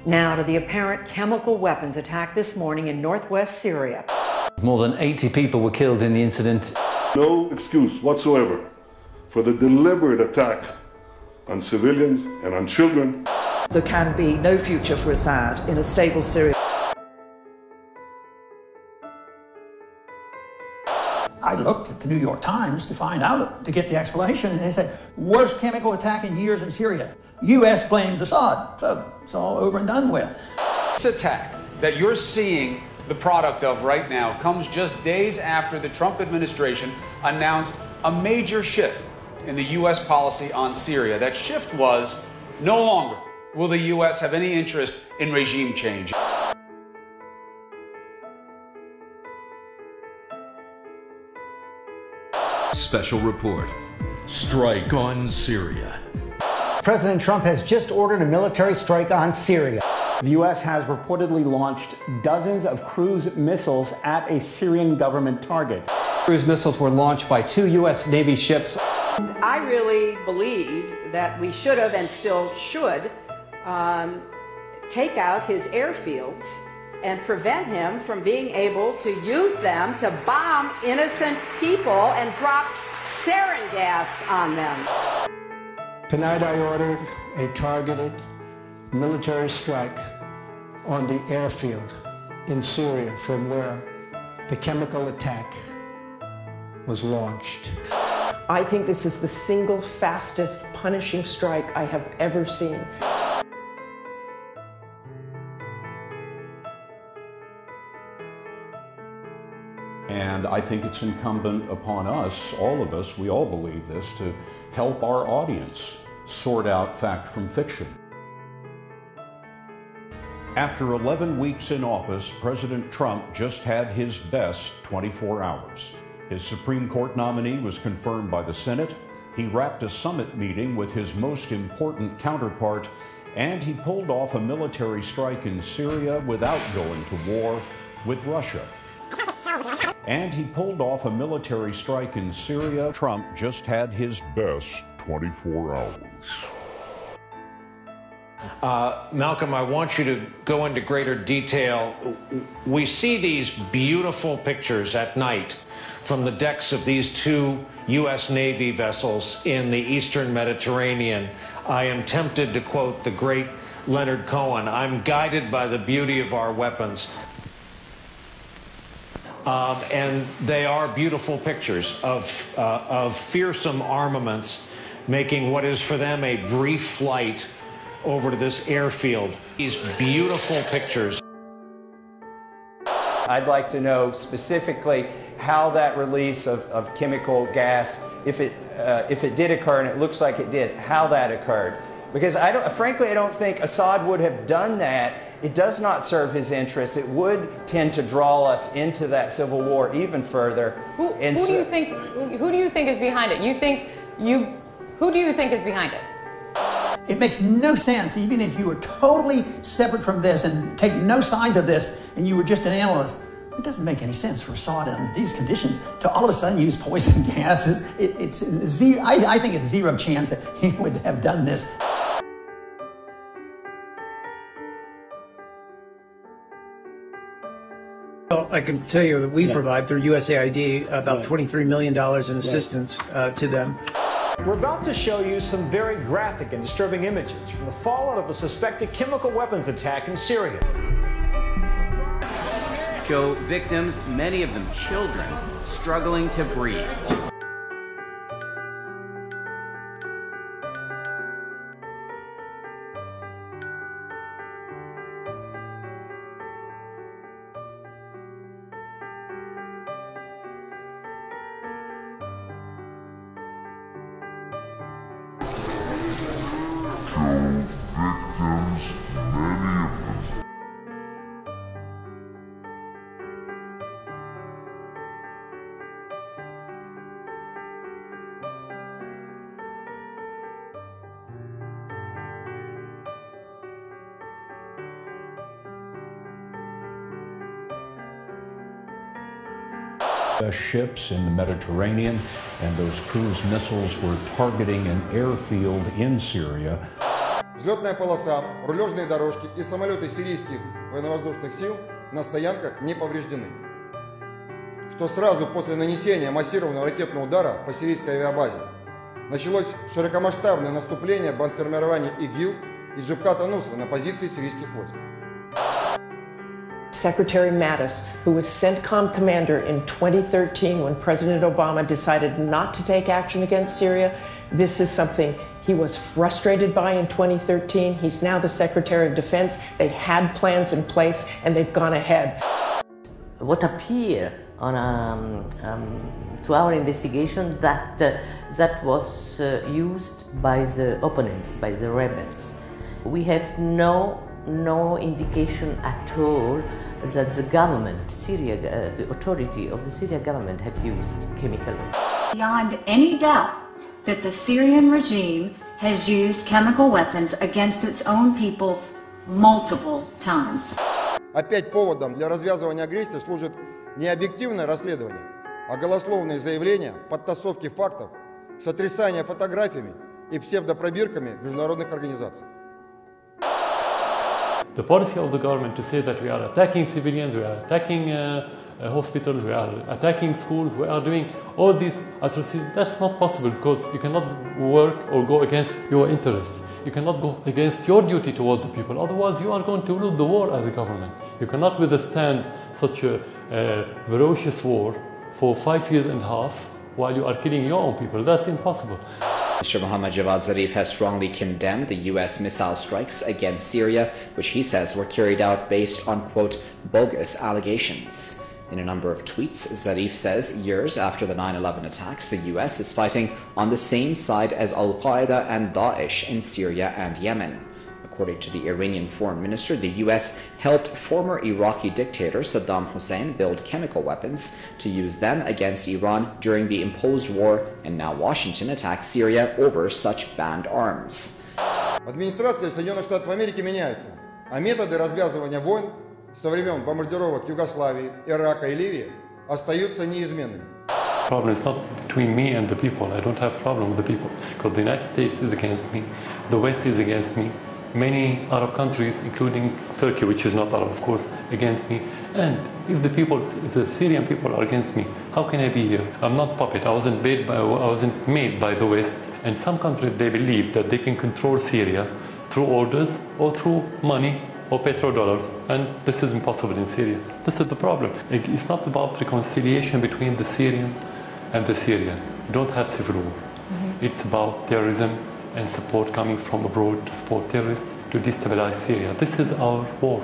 Now to the apparent chemical weapons attack this morning in northwest Syria. More than 80 people were killed in the incident. No excuse whatsoever for the deliberate attack on civilians and on children. There can be no future for Assad in a stable Syria. I looked at the New York Times to find out, to get the explanation, and they said, worst chemical attack in years in Syria. U.S. blames Assad, so it's all over and done with. This attack that you're seeing the product of right now comes just days after the Trump administration announced a major shift in the U.S. policy on Syria. That shift was no longer will the U.S. have any interest in regime change. Special report. Strike on Syria. President Trump has just ordered a military strike on Syria. The U.S. has reportedly launched dozens of cruise missiles at a Syrian government target. Cruise missiles were launched by 2 U.S. Navy ships. I really believe that we should have and still should take out his airfields and prevent him from being able to use them to bomb innocent people and drop sarin gas on them. Tonight I ordered a targeted military strike on the airfield in Syria from where the chemical attack was launched. I think this is the single fastest punishing strike I have ever seen. And I think it's incumbent upon us, all of us, we all believe this, to help our audience sort out fact from fiction. After 11 weeks in office, President Trump just had his best 24 hours. His Supreme Court nominee was confirmed by the Senate. He wrapped a summit meeting with his most important counterpart, and he pulled off a military strike in Syria without going to war with Russia. And he pulled off a military strike in Syria. Trump just had his best 24 hours. Malcolm, I want you to go into greater detail. We see these beautiful pictures at night from the decks of these 2 U.S. Navy vessels in the Eastern Mediterranean. I am tempted to quote the great Leonard Cohen, "I'm guided by the beauty of our weapons." And they are beautiful pictures of fearsome armaments making what is for them a brief flight over to this airfield. These beautiful pictures. I'd like to know specifically how that release of chemical gas, if it did occur, and it looks like it did, how that occurred. Because frankly, I don't think Assad would have done that. It does not serve his interests. It would tend to draw us into that civil war even further. Who do you think is behind it? Who do you think is behind it? It makes no sense, even if you were totally separate from this and take no sides of this, and you were just an analyst. It doesn't make any sense for Assad under these conditions to all of a sudden use poison gases. I think it's zero chance that he would have done this. Well, I can tell you that we provide through USAID about $23 million in assistance to them. We're about to show you some very graphic and disturbing images from the fallout of a suspected chemical weapons attack in Syria. Show victims, many of them children, struggling to breathe. Ships in the Mediterranean, and those cruise missiles were targeting an airfield in Syria. There's Взлетная полоса, рулежные дорожки и самолеты сирийских военно-воздушных сил на стоянках не повреждены. Что сразу после нанесения массированного ракетного удара по сирийской авиабазе началось широкомасштабное наступление бандформирований ИГИЛ и Джабхата Нусра на позиции сирийских войск. Secretary Mattis, who was CENTCOM commander in 2013 when President Obama decided not to take action against Syria, this is something he was frustrated by in 2013. He's now the Secretary of Defense. They had plans in place and they've gone ahead. What appeared on, to our investigation that that was used by the opponents, by the rebels. We have no indication at all that the government, Syria, the authority of the Syria government have used chemical weapons. Beyond any doubt that the Syrian regime has used chemical weapons against its own people multiple times. Опять поводом для развязывания агрессии служит не объективное расследование, а голословные заявления, подтасовки фактов, сотрясание фотографиями и псевдопробирками международных организаций. The policy of the government to say that we are attacking civilians, we are attacking hospitals, we are attacking schools, we are doing all these atrocities, that's not possible because you cannot work or go against your interests. You cannot go against your duty toward the people, otherwise you are going to lose the war as a government. You cannot withstand such a ferocious war for 5 years and a half while you are killing your own people. That's impossible. Mr. Mohammad Javad Zarif has strongly condemned the U.S. missile strikes against Syria, which he says were carried out based on, quote, bogus allegations. In a number of tweets, Zarif says years after the 9/11 attacks, the U.S. is fighting on the same side as Al-Qaeda and Daesh in Syria and Yemen. According to the Iranian foreign minister, the U.S. helped former Iraqi dictator Saddam Hussein build chemical weapons to use them against Iran during the imposed war, and now Washington attacks Syria over such banned arms. Администрация Соединенных Штатов Америки меняется, а методы развязывания войн со времен бомбардировок Югославии, Ирака и Ливии остаются неизменными. The problem is not between me and the people. I don't have a problem with the people because the United States is against me, the West is against me. Many Arab countries, including Turkey, which is not Arab, of course, against me. And if the Syrian people are against me, how can I be here? I'm not puppet. I wasn't made by the West. And some countries, they believe that they can control Syria through orders or through money or petrodollars. And this is impossible in Syria. This is the problem. It's not about reconciliation between the Syrian and the Syrian. You don't have civil war. It's about terrorism and support coming from abroad to support terrorists to destabilize Syria. This is our war.